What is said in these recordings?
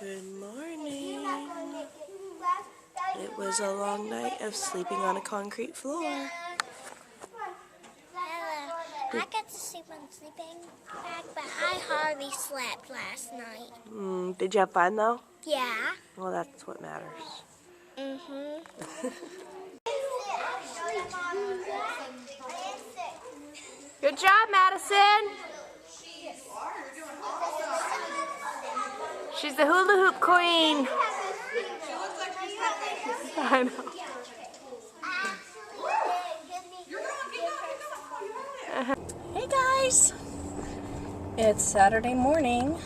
Good morning. It was a long night of sleeping on a concrete floor. Hello. I got to sleep on the sleeping bag, but I hardly slept last night. Did you have fun though? Yeah. Well, that's what matters. Good job, Madison. She's the hula hoop queen. I know. Hey guys, it's Saturday morning.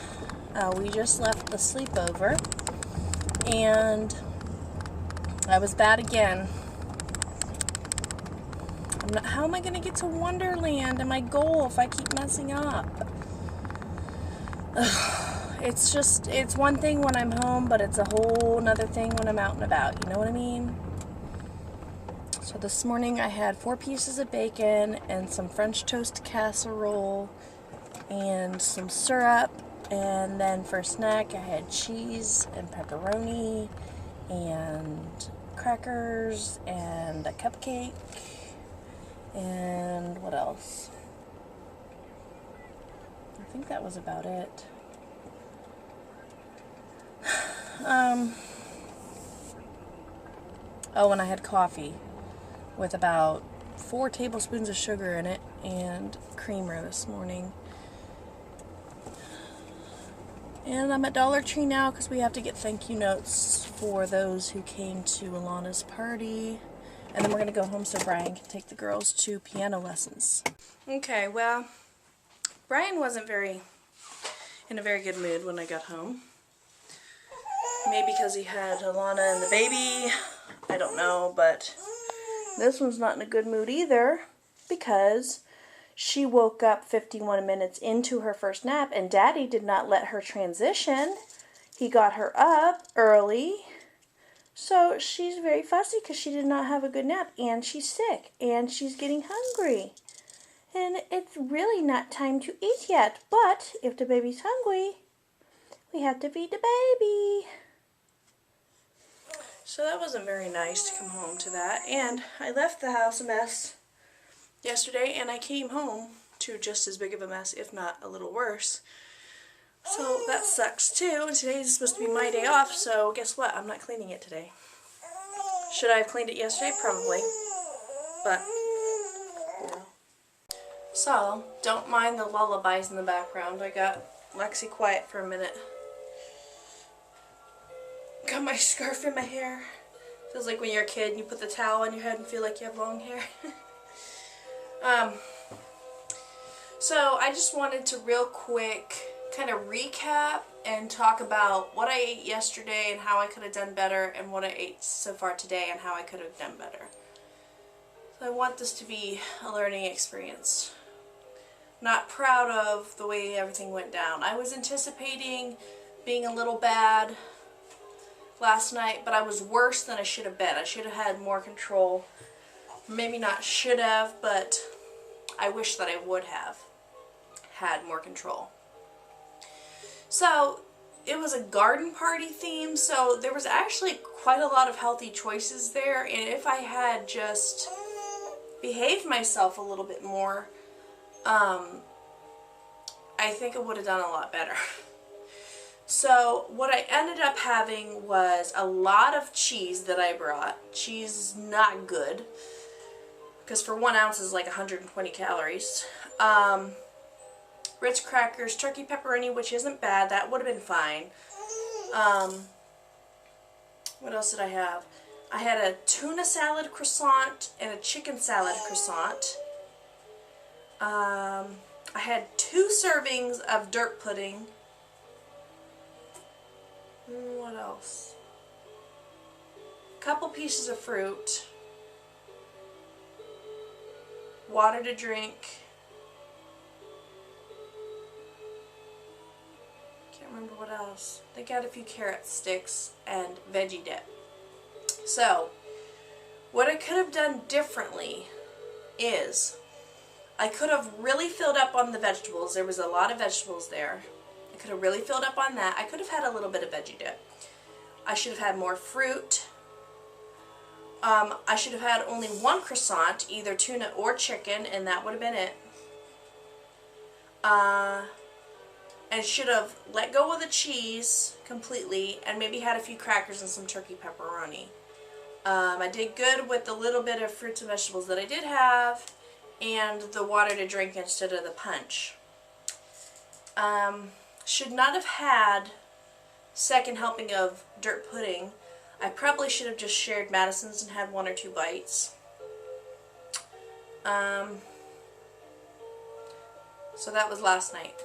We just left the sleepover and I was bad again. How am I going to get to Wonderland and my goal if I keep messing up? It's one thing when I'm home, but it's a whole nother thing when I'm out and about. You know what I mean? So this morning I had 4 pieces of bacon and some French toast casserole and some syrup. And then for snack I had cheese and pepperoni and crackers and a cupcake. And what else? I think that was about it. Oh, and I had coffee with about 4 tablespoons of sugar in it and creamer this morning. And I'm at Dollar Tree now because we have to get thank you notes for those who came to Alana's party. And then we're going to go home so Brian can take the girls to piano lessons. Okay, well, Brian wasn't in a very good mood when I got home. Maybe because he had Alana and the baby. I don't know, but this one's not in a good mood either because she woke up 51 minutes into her first nap and Daddy did not let her transition. He got her up early. So she's very fussy because she did not have a good nap and she's sick and she's getting hungry. And it's really not time to eat yet, but if the baby's hungry, we have to feed the baby. So that wasn't very nice to come home to that. And I left the house a mess yesterday and I came home to just as big of a mess, if not a little worse. So that sucks too, and today's supposed to be my day off, so guess what? I'm not cleaning it today. Should I have cleaned it yesterday? Probably. But, you know. So, don't mind the lullabies in the background. I got Lexi quiet for a minute. Got my scarf in my hair. Feels like when you're a kid and you put the towel on your head and feel like you have long hair. So I just wanted to real quick kind of recap and talk about what I ate yesterday and how I could have done better, and what I ate so far today and how I could have done better. So I want this to be a learning experience. Not proud of the way everything went down. I was anticipating being a little bad last night, but I was worse than I should have been. I should have had more control. Maybe not should have, but I wish that I would have had more control. So it was a garden party theme, so there was actually quite a lot of healthy choices there, and if I had just behaved myself a little bit more, I think I would have done a lot better. So what I ended up having was a lot of cheese that I brought. Cheese is not good, because for 1 ounce is like 120 calories. Ritz crackers, turkey pepperoni, which isn't bad. That would have been fine. What else did I have? I had a tuna salad croissant and a chicken salad croissant. I had 2 servings of dirt pudding. What else? A couple pieces of fruit. Water to drink. Remember what else. They got a few carrot sticks and veggie dip. So, what I could have done differently is I could have really filled up on the vegetables. There was a lot of vegetables there. I could have really filled up on that. I could have had a little bit of veggie dip. I should have had more fruit. I should have had only one croissant, either tuna or chicken, and that would have been it. And should have let go of the cheese completely and maybe had a few crackers and some turkey pepperoni. I did good with the little bit of fruits and vegetables that I did have and the water to drink instead of the punch. Should not have had second helping of dirt pudding. I probably should have just shared Madison's and had 1 or 2 bites. So that was last night.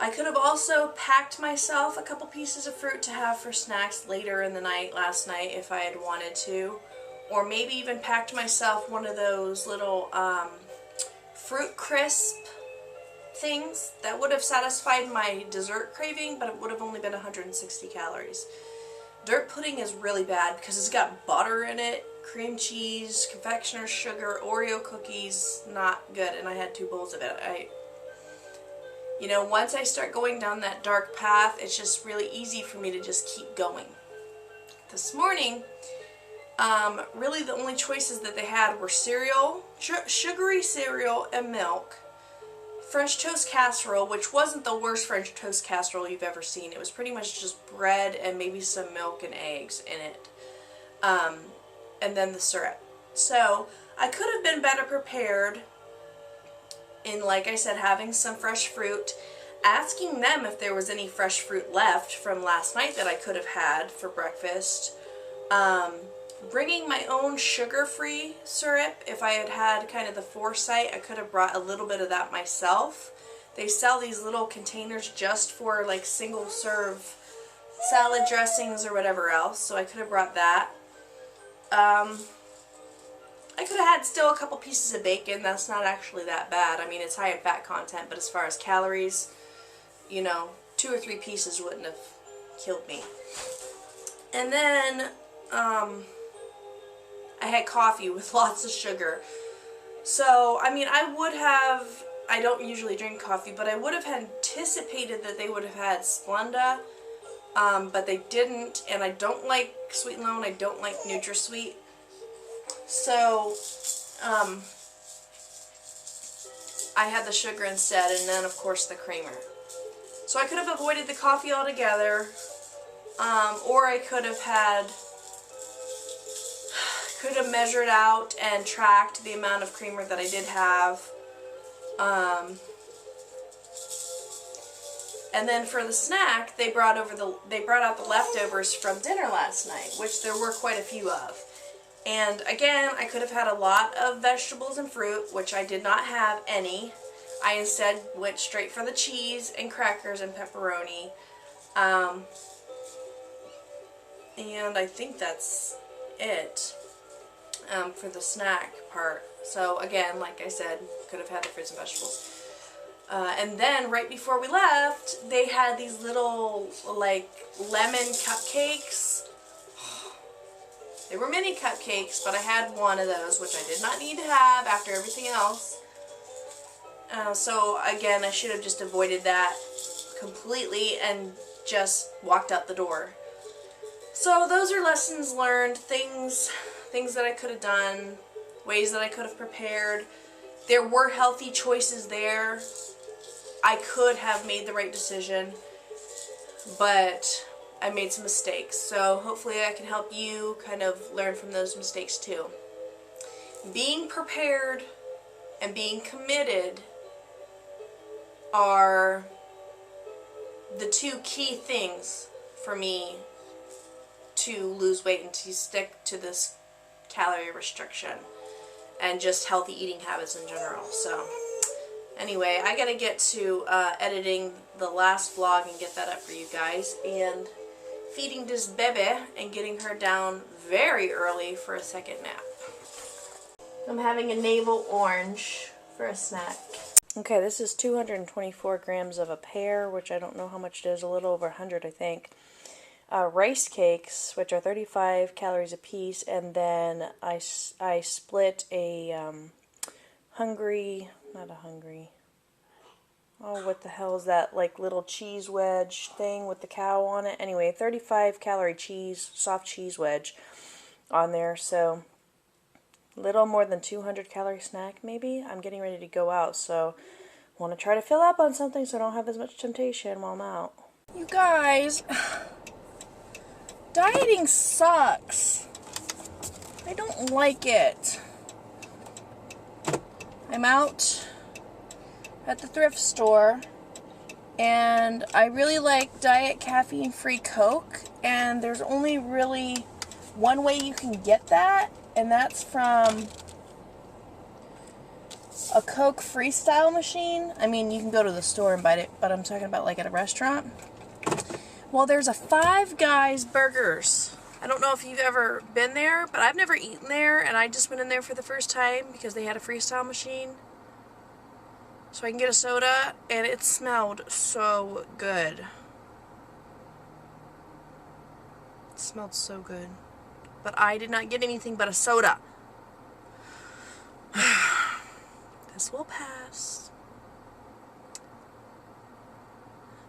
I could have also packed myself a couple pieces of fruit to have for snacks later in the night last night if I had wanted to. Or maybe even packed myself one of those little fruit crisp things that would have satisfied my dessert craving, but it would have only been 160 calories. Dirt pudding is really bad because it's got butter in it, cream cheese, confectioner's sugar, Oreo cookies. Not good, and I had 2 bowls of it. You know, once I start going down that dark path, it's just really easy for me to just keep going. This morning, really the only choices that they had were cereal, sugary cereal and milk, French toast casserole, which wasn't the worst French toast casserole you've ever seen. It was pretty much just bread and maybe some milk and eggs in it. And then the syrup. So I could have been better prepared in, like I said, having some fresh fruit, asking them if there was any fresh fruit left from last night that I could have had for breakfast, bringing my own sugar-free syrup. If I had had kind of the foresight, I could have brought a little bit of that myself. They sell these little containers just for like single-serve salad dressings or whatever else, so I could have brought that. I could have had still a couple pieces of bacon. That's not actually that bad. I mean, it's high in fat content, but as far as calories, you know, 2 or 3 pieces wouldn't have killed me. And then, I had coffee with lots of sugar. So, I mean, I don't usually drink coffee, but I would have anticipated that they would have had Splenda, but they didn't, and I don't like Sweet and Low, and I don't like NutraSweet. So, I had the sugar instead, and then, of course, the creamer. So I could have avoided the coffee altogether, or I could have measured out and tracked the amount of creamer that I did have. And then for the snack, they brought out the leftovers from dinner last night, which there were quite a few of. And again, I could have had a lot of vegetables and fruit, which I did not have any. I instead went straight for the cheese and crackers and pepperoni. And I think that's it for the snack part. So again, like I said, could have had the fruits and vegetables. And then right before we left, they had these little like lemon cupcakes. They were mini cupcakes, but I had one of those, which I did not need to have after everything else. So again, I should have just avoided that completely and just walked out the door. So those are lessons learned, things that I could have done, ways that I could have prepared. There were healthy choices there. I could have made the right decision, but I made some mistakes. So hopefully I can help you kind of learn from those mistakes too. Being prepared and being committed are the 2 key things for me to lose weight and to stick to this calorie restriction and just healthy eating habits in general. So anyway, I gotta get to editing the last vlog and get that up for you guys, and feeding this baby and getting her down very early for a second nap. I'm having a navel orange for a snack. Okay, this is 224 grams of a pear, which I don't know how much it is, a little over 100 I think. Rice cakes, which are 35 calories a piece, and then I split a Oh, what the hell is that, like, little cheese wedge thing with the cow on it? Anyway, 35 calorie cheese, soft cheese wedge on there, so little more than 200 calorie snack maybe. I'm getting ready to go out, so want to try to fill up on something so I don't have as much temptation while I'm out. You guys, dieting sucks. I don't like it. I'm out at the thrift store, and I really like diet caffeine-free Coke, and there's only really one way you can get that, and that's from a Coke Freestyle machine. I mean, you can go to the store and buy it, but I'm talking about like at a restaurant. Well, there's a Five Guys Burgers. I don't know if you've ever been there, but I've never eaten there, and I just went in there for the first time because they had a freestyle machine. So I can get a soda, and it smelled so good. It smelled so good. But I did not get anything but a soda. This will pass.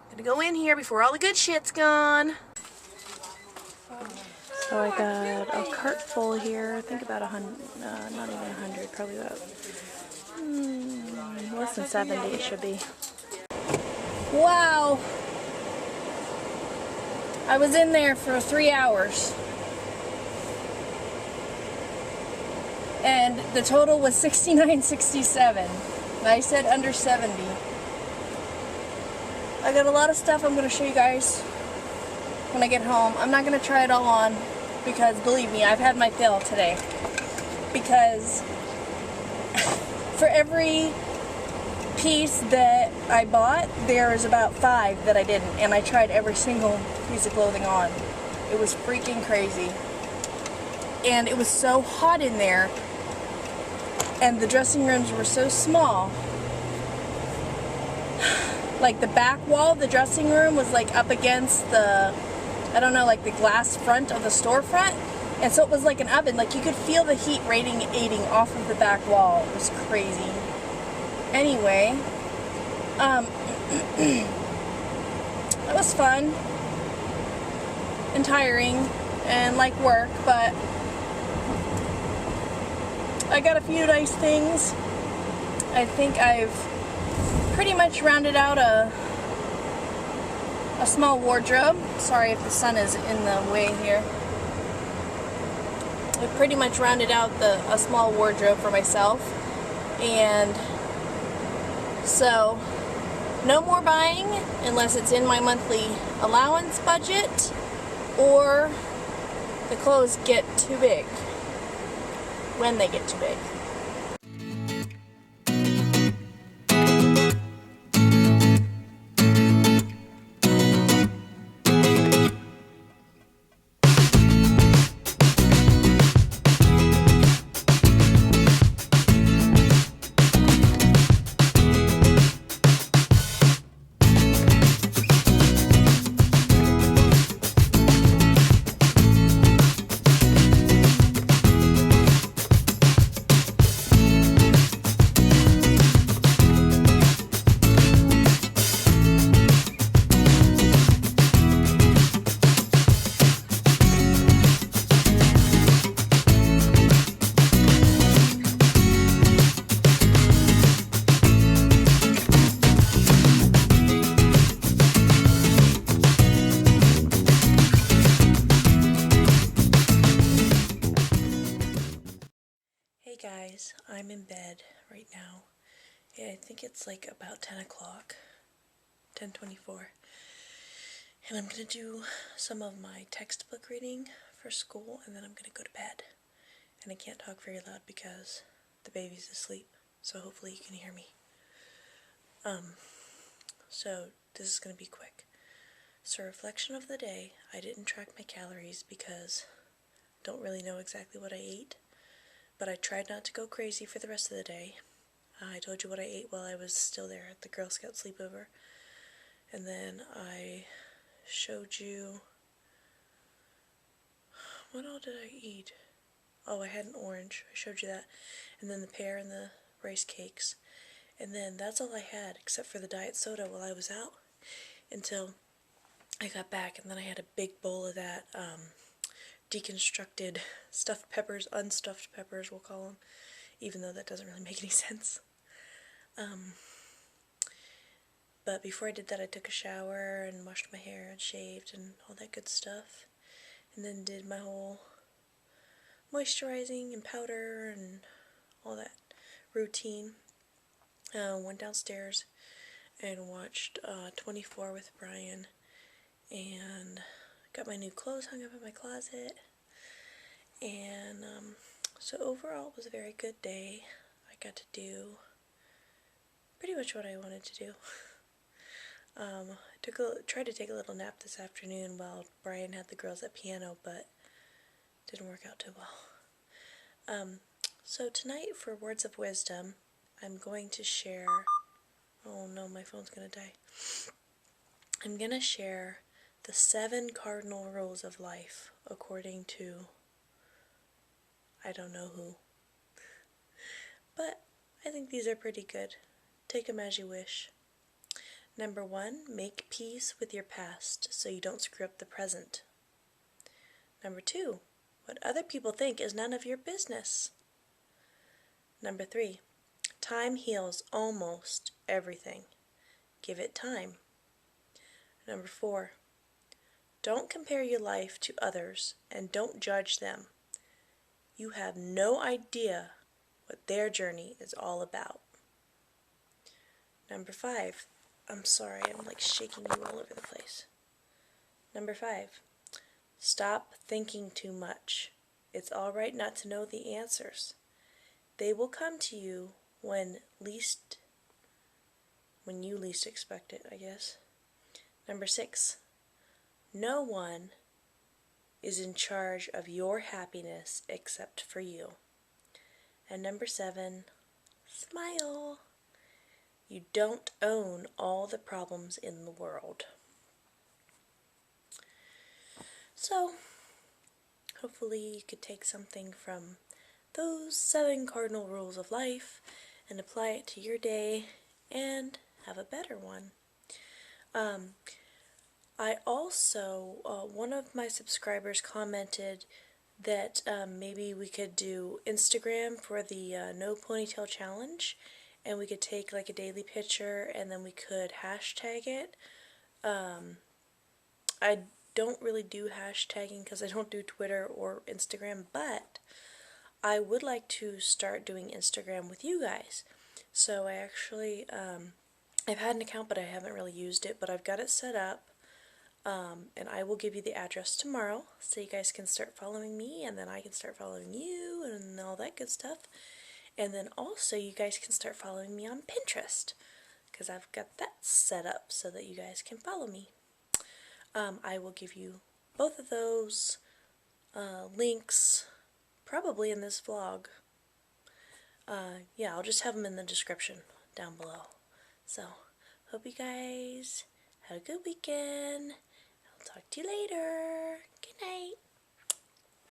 Gonna go in here before all the good shit's gone. So I got a cart full here. I think about 100, not even 100, probably about less than 70 it should be. Wow! I was in there for 3 hours. And the total was $69.67. And I said under 70. I got a lot of stuff I'm going to show you guys when I get home. I'm not going to try it all on because, believe me, I've had my fill today. Because for every piece that I bought, there is about 5 that I didn't. And I tried every single piece of clothing on. It was freaking crazy. And it was so hot in there. And the dressing rooms were so small. Like the back wall of the dressing room was like up against the, I don't know, like the glass front of the storefront. And so it was like an oven. Like you could feel the heat radiating off of the back wall. It was crazy. Anyway, it was fun and tiring and like work, but I got a few nice things. I think I've pretty much rounded out a small wardrobe. Sorry if the sun is in the way here. I pretty much rounded out a small wardrobe for myself, and so no more buying unless it's in my monthly allowance budget or the clothes get too big. When they get too big. Guys, I'm in bed right now. Yeah, I think it's like about 10 o'clock, 10:24, and I'm going to do some of my textbook reading for school, and then I'm going to go to bed. And I can't talk very loud because the baby's asleep, so hopefully you can hear me. So this is going to be quick. So reflection of the day, I didn't track my calories because I don't really know exactly what I ate. But I tried not to go crazy for the rest of the day. I told you what I ate while I was still there at the Girl Scout sleepover. And then I showed you... What all did I eat? Oh, I had an orange. I showed you that. And then the pear and the rice cakes. And then that's all I had, except for the diet soda while I was out, until I got back, and then I had a big bowl of that deconstructed stuffed peppers, unstuffed peppers we'll call them, even though that doesn't really make any sense. But before I did that, I took a shower and washed my hair and shaved and all that good stuff, and then did my whole moisturizing and powder and all that routine. Went downstairs and watched 24 with Brian, and got my new clothes hung up in my closet. And so overall it was a very good day. I got to do pretty much what I wanted to do. Tried to take a little nap this afternoon while Brian had the girls at piano, but didn't work out too well. So tonight for Words of Wisdom, I'm going to share, oh no, my phone's gonna die. I'm gonna share the 7 cardinal rules of life according to I don't know who. But I think these are pretty good. Take them as you wish. Number 1, make peace with your past so you don't screw up the present. Number 2, what other people think is none of your business. Number 3, time heals almost everything. Give it time. Number 4, don't compare your life to others and don't judge them. You have no idea what their journey is all about. Number 5, I'm sorry, I'm like shaking you all over the place. Number 5, stop thinking too much. It's alright not to know the answers. They will come to you when you least expect it, I guess. Number 6, no one is in charge of your happiness except for you. And number 7, smile. You don't own all the problems in the world. So, hopefully you could take something from those 7 cardinal rules of life and apply it to your day and have a better one. I also, one of my subscribers commented that maybe we could do Instagram for the no ponytail challenge, and we could take like a daily picture and then we could hashtag it. I don't really do hashtagging because I don't do Twitter or Instagram, but I would like to start doing Instagram with you guys. So I actually, I've had an account but I haven't really used it, but I've got it set up. And I will give you the address tomorrow so you guys can start following me, and then I can start following you and all that good stuff. And then also you guys can start following me on Pinterest because I've got that set up so that you guys can follow me. I will give you both of those links probably in this vlog. Yeah, I'll just have them in the description down below. So, hope you guys had a good weekend. I'll talk to you later. Good night.